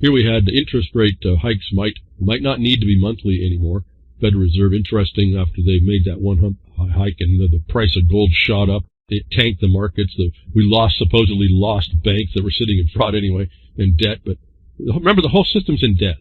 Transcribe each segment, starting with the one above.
Here we had the interest rate hikes might not need to be monthly anymore. Federal Reserve, interesting, after they made that one hike and the price of gold shot up, it tanked the markets. We supposedly lost banks that were sitting in fraud anyway, in debt. But remember, the whole system's in debt.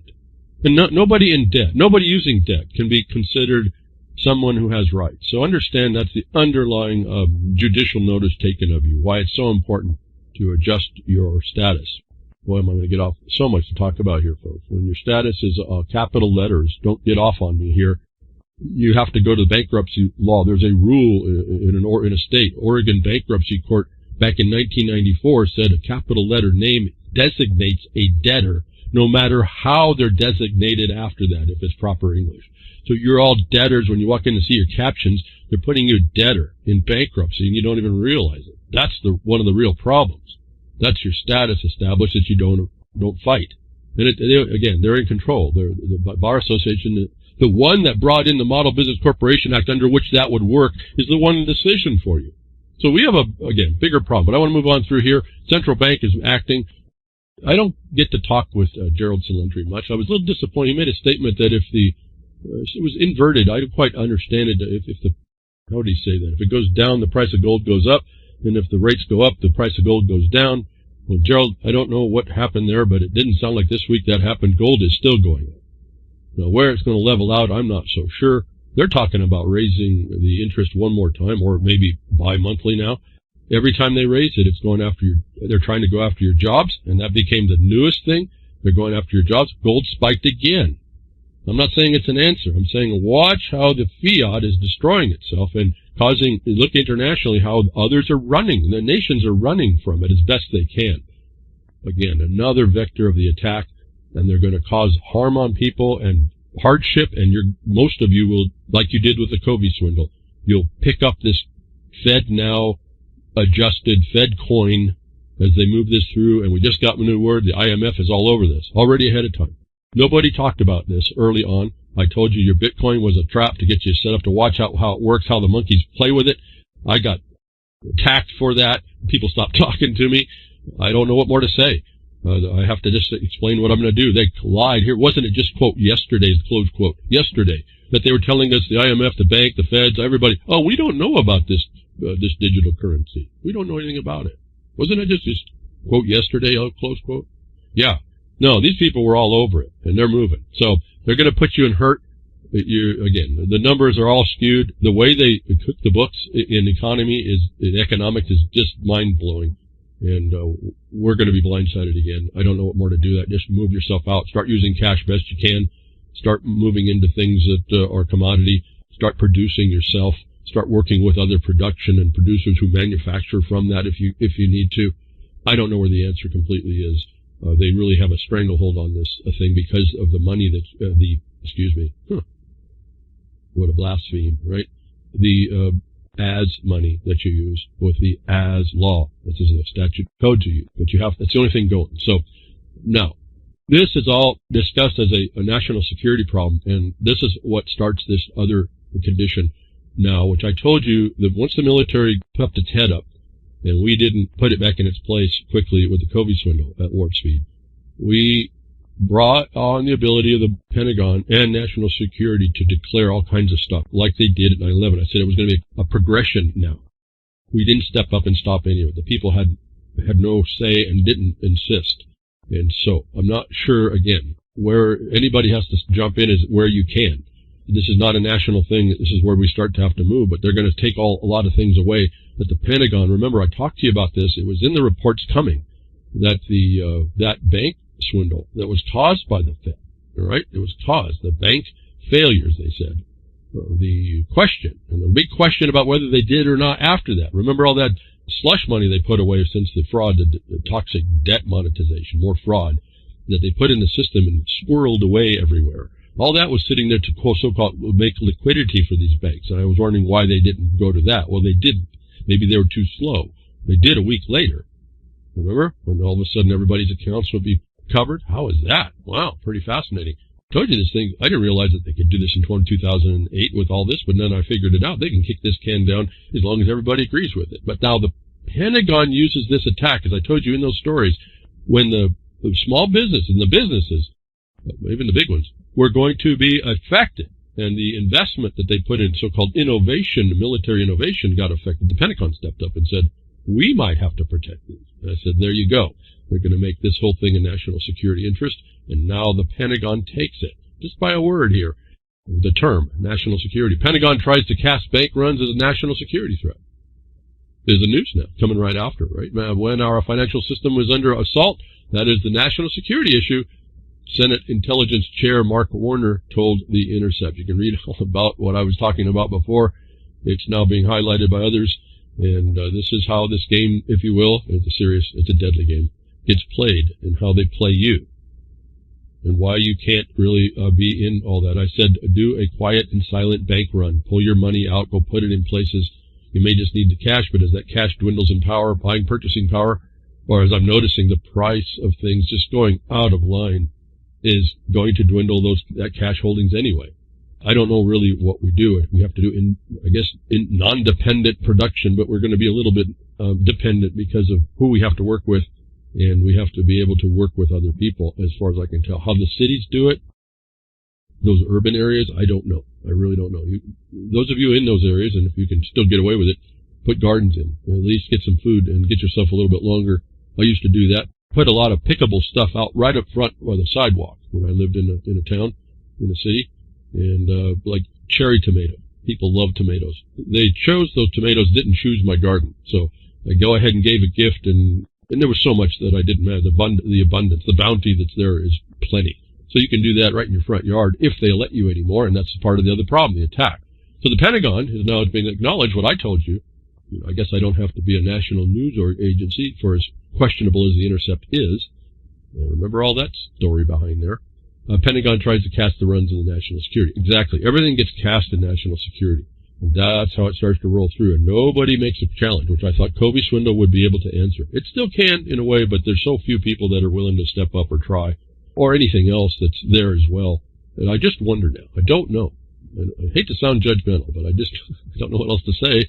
And nobody in debt, nobody using debt can be considered someone who has rights. So understand that's the underlying judicial notice taken of you, why it's so important to adjust your status. Boy, am I going to get off so much to talk about here, folks. When your status is capital letters, don't get off on me here. You have to go to the bankruptcy law. There's a rule in a state, Oregon Bankruptcy Court, back in 1994, said a capital letter name designates a debtor, no matter how they're designated after that, if it's proper English. So you're all debtors. When you walk in to see your captions, they're putting you debtor in bankruptcy, and you don't even realize it. That's one of the real problems. That's your status established that you don't fight. And again, they're in control. The Bar Association, the one that brought in the Model Business Corporation Act under which that would work, is the one in decision for you. So we have again, bigger problem. But I want to move on through here. Central Bank is acting. I don't get to talk with Gerald Celentri much. I was a little disappointed. He made a statement that if it was inverted. I don't quite understand it. How would he say that? If it goes down, the price of gold goes up. And if the rates go up, the price of gold goes down. Well, Gerald, I don't know what happened there, but it didn't sound like this week that happened. Gold is still going up. Now, where it's going to level out, I'm not so sure. They're talking about raising the interest one more time, or maybe bi-monthly now. Every time they raise it, it's going after they're trying to go after your jobs, and that became the newest thing. They're going after your jobs. Gold spiked again. I'm not saying it's an answer. I'm saying watch how the fiat is destroying itself and look internationally how others are running. The nations are running from it as best they can. Again, another vector of the attack, and they're going to cause harm on people and hardship, and most of you will, like you did with the COVID swindle, you'll pick up this Fed now adjusted Fed coin as they move this through, and we just got a new word. The IMF is all over this, already ahead of time. Nobody talked about this early on. I told you your Bitcoin was a trap to get you set up to watch out how it works, how the monkeys play with it. I got attacked for that. People stopped talking to me. I don't know what more to say. I have to just explain what I'm going to do. They lied here. Wasn't it just, quote, yesterday's, close quote, yesterday, that they were telling us, the IMF, the bank, the feds, everybody, oh, we don't know about this digital currency. We don't know anything about it. Wasn't it just quote, yesterday, close quote? Yeah. No, these people were all over it, and they're moving. So they're going to put you in hurt. Again, the numbers are all skewed. The way they cook the books in economics is just mind-blowing. And we're going to be blindsided again. I don't know what more to do that. Just move yourself out. Start using cash best you can. Start moving into things that are commodity. Start producing yourself. Start working with other production and producers who manufacture from that if you need to. I don't know where the answer completely is. They really have a stranglehold on this thing because of the money that what a blaspheme, right? The as money that you use with the as law. This isn't a statute code to you, but that's the only thing going. So now, this is all discussed as a national security problem, and this is what starts this other condition now, which I told you that once the military puffed its head up, and we didn't put it back in its place quickly with the COVID swindle at warp speed, we brought on the ability of the Pentagon and national security to declare all kinds of stuff, like they did at 9/11. I said it was going to be a progression now. We didn't step up and stop any of it. The people had no say and didn't insist. And so I'm not sure, again, where anybody has to jump in is where you can. This is not a national thing. This is where we start to have to move, but they're going to take a lot of things away. That the Pentagon, remember I talked to you about this, it was in the reports coming, that that bank swindle that was caused by the Fed, all right? It was caused, the bank failures, they said. The question, and the big question about whether they did or not after that. Remember all that slush money they put away since the fraud, the toxic debt monetization, more fraud, that they put in the system and swirled away everywhere. All that was sitting there to so-called make liquidity for these banks. And I was wondering why they didn't go to that. Well, they didn't. Maybe they were too slow. They did a week later. Remember? When all of a sudden everybody's accounts would be covered? How is that? Wow, pretty fascinating. I told you this thing. I didn't realize that they could do this in 2008 with all this, but then I figured it out. They can kick this can down as long as everybody agrees with it. But now the Pentagon uses this attack, as I told you in those stories, when the the small business and the businesses, even the big ones, were going to be affected. And the investment that they put in so-called innovation, military innovation, got affected. The Pentagon stepped up and said, we might have to protect these. And I said, there you go. They're going to make this whole thing a national security interest. And now the Pentagon takes it, just by a word here, the term national security. Pentagon tries to cast bank runs as a national security threat. There's the news now coming right after, right? When our financial system was under assault, that is the national security issue. Senate Intelligence Chair Mark Warner told The Intercept. You can read all about what I was talking about before. It's now being highlighted by others. And this is how this game, if you will, it's a deadly game, gets played, and how they play you, and why you can't really be in all that. I said, do a quiet and silent bank run. Pull your money out, go put it in places. You may just need the cash, but as that cash dwindles in power, buying, purchasing power, or as I'm noticing, the price of things just going out of line is going to dwindle that cash holdings anyway. I don't know really what we do. We have to do in non-dependent production, but we're going to be a little bit dependent because of who we have to work with, and we have to be able to work with other people, as far as I can tell. How the cities do it, those urban areas, I don't know. I really don't know. Those of you in those areas, and if you can still get away with it, put gardens in. At least get some food and get yourself a little bit longer. I used to do that. Put a lot of pickable stuff out right up front by the sidewalk when I lived in a town, in a city. And like cherry tomato. People love tomatoes. They chose those tomatoes, didn't choose my garden. So I go ahead and gave a gift, and there was so much that I didn't matter. The abundance, the bounty that's there is plenty. So you can do that right in your front yard if they let you anymore, and that's part of the other problem, the attack. So the Pentagon has now been acknowledged what I told you. I guess I don't have to be a national news agency for as questionable as The Intercept is. And remember all that story behind there. Pentagon tries to cast the runs in the national security. Exactly. Everything gets cast in national security. And that's how it starts to roll through. And nobody makes a challenge, which I thought Covey Swindle would be able to answer. It still can, in a way, but there's so few people that are willing to step up or try, or anything else that's there as well. And I just wonder now. I don't know. And I hate to sound judgmental, but I just don't know what else to say.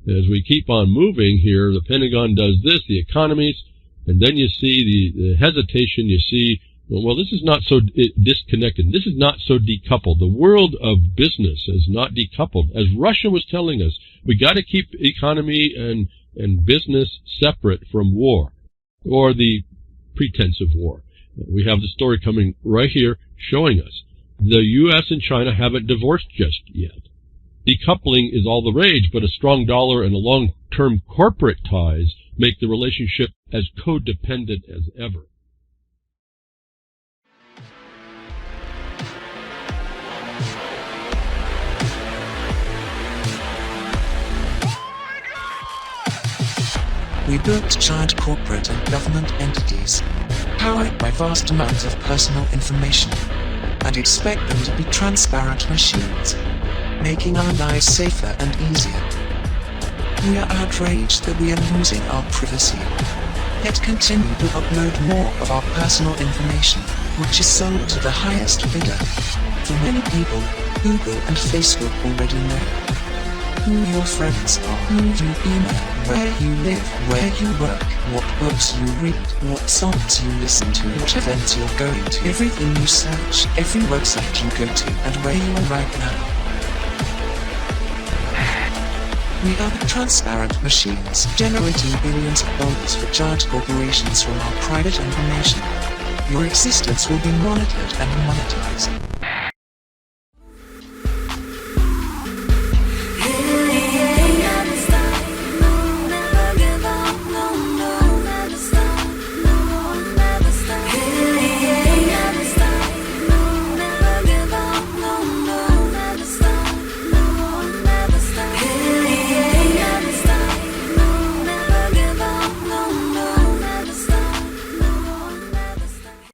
As we keep on moving here, the Pentagon does this, the economies, and then you see the hesitation, you see, well, this is not so disconnected. This is not so decoupled. The world of business is not decoupled. As Russia was telling us, we got to keep economy and business separate from war, or the pretense of war. We have the story coming right here showing us the U.S. and China haven't divorced just yet. Decoupling is all the rage, but a strong dollar and a long-term corporate ties make the relationship as codependent as ever. We built giant corporate and government entities, powered by vast amounts of personal information, and expect them to be transparent machines, making our lives safer and easier. We are outraged that we are losing our privacy, yet continue to upload more of our personal information, which is sold to the highest bidder. For many people, Google and Facebook already know who your friends are, who you email, where you live, where you work, what books you read, what songs you listen to, what events you're going to, everything you search, every website you go to, and where you are right now. We are the transparent machines, generating billions of dollars for giant corporations from our private information. Your existence will be monitored and monetized.